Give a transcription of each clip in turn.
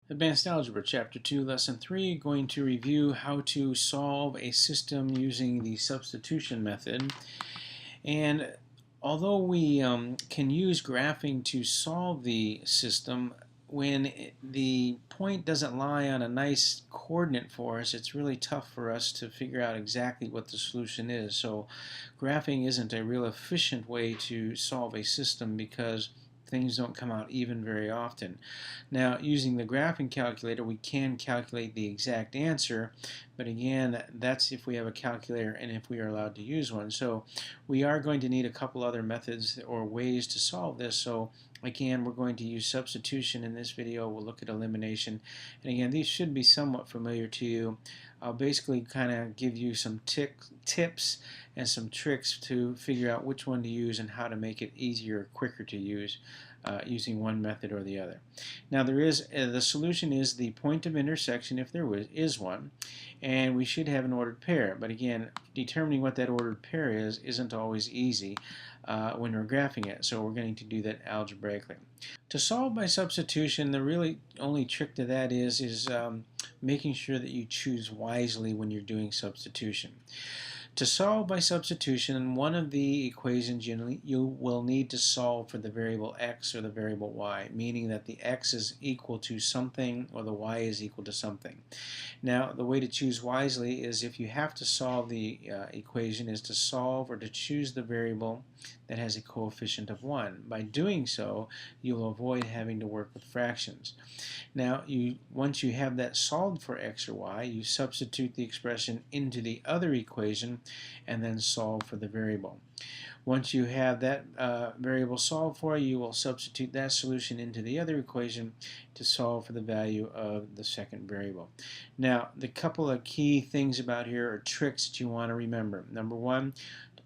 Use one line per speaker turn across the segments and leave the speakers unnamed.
Advanced Algebra, Chapter 2, Lesson 3, going to review how to solve a system using the substitution method. And although we can use graphing to solve the system, when the point doesn't lie on a nice coordinate for us, it's really tough for us to figure out exactly what the solution is. So graphing isn't a real efficient way to solve a system because things don't come out even very often. Now, using the graphing calculator, we can calculate the exact answer, but again, that's if we have a calculator and if we are allowed to use one. So we are going to need a couple other methods or ways to solve this. So again, we're going to use substitution in this video. We'll look at elimination. And again, these should be somewhat familiar to you. I'll basically kind of give you some tips and some tricks to figure out which one to use and how to make it easier or quicker to use using one method or the other. Now the solution is the point of intersection if there is one, and we should have an ordered pair. But again, determining what that ordered pair is isn't always easy when we're graphing it, so we're going to do that algebraically. To solve by substitution, the really only trick to that is making sure that you choose wisely when you're doing substitution. To solve by substitution, one of the equations you will need to solve for the variable x or the variable y, meaning that the x is equal to something or the y is equal to something. Now, the way to choose wisely is if you have to solve the equation is to solve or to choose the variable that has a coefficient of 1. By doing so, you'll avoid having to work with fractions. Now, once you have that solved for x or y, you substitute the expression into the other equation and then solve for the variable. Once you have that variable solved for you, will substitute that solution into the other equation to solve for the value of the second variable. Now, the couple of key things about here are tricks that you want to remember. Number one,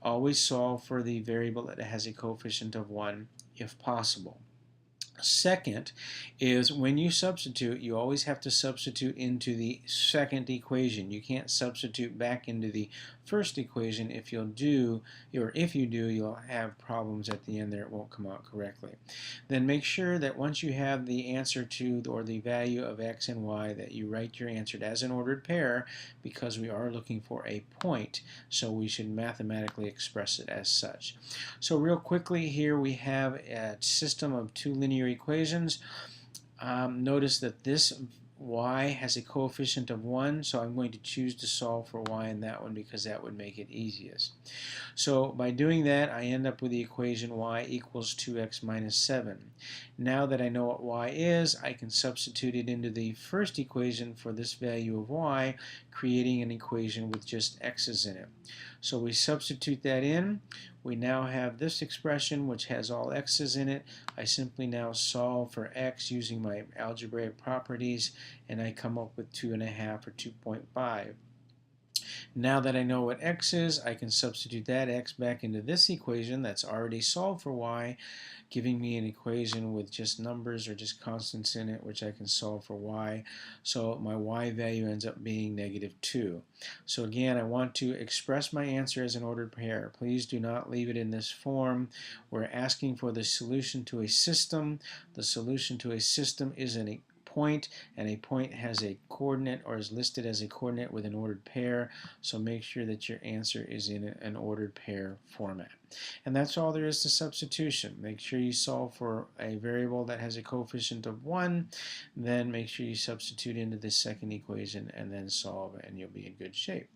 always solve for the variable that has a coefficient of 1 if possible. Second is when you substitute, you always have to substitute into the second equation. You can't substitute back into the first equation. If you do, you'll have problems at the end there. It won't come out correctly. Then make sure that once you have the answer to or the value of x and y, that you write your answer as an ordered pair, because we are looking for a point, so we should mathematically express it as such. So real quickly here we have a system of two linear equations. Notice that this y has a coefficient of 1, so I'm going to choose to solve for y in that one because that would make it easiest. So by doing that, I end up with the equation y equals 2x minus 7. Now that I know what y is, I can substitute it into the first equation for this value of y, creating an equation with just x's in it. So we substitute that in. We now have this expression which has all x's in it. I simply now solve for x using my algebraic properties, and I come up with 2.5 or 2.5. Now that I know what x is, I can substitute that x back into this equation that's already solved for y, giving me an equation with just numbers or just constants in it, which I can solve for y. So my y value ends up being -2. So again, I want to express my answer as an ordered pair. Please do not leave it in this form. We're asking for the solution to a system. The solution to a system is a point, and a point has a coordinate or is listed as a coordinate with an ordered pair, so make sure that your answer is in an ordered pair format. And that's all there is to substitution. Make sure you solve for a variable that has a coefficient of 1, then make sure you substitute into the second equation and then solve, and you'll be in good shape.